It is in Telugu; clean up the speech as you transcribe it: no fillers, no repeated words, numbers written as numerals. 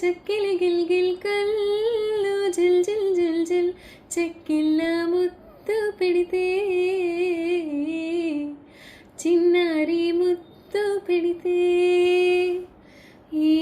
చక్కిలి గిల్ గిల్ కళ్ళు జిల్ జిల్ జిల్ జిల్ చెక్కిళ్ళ ముత్తు పెడితే చిన్నారి ముత్తు పెడితే ఈ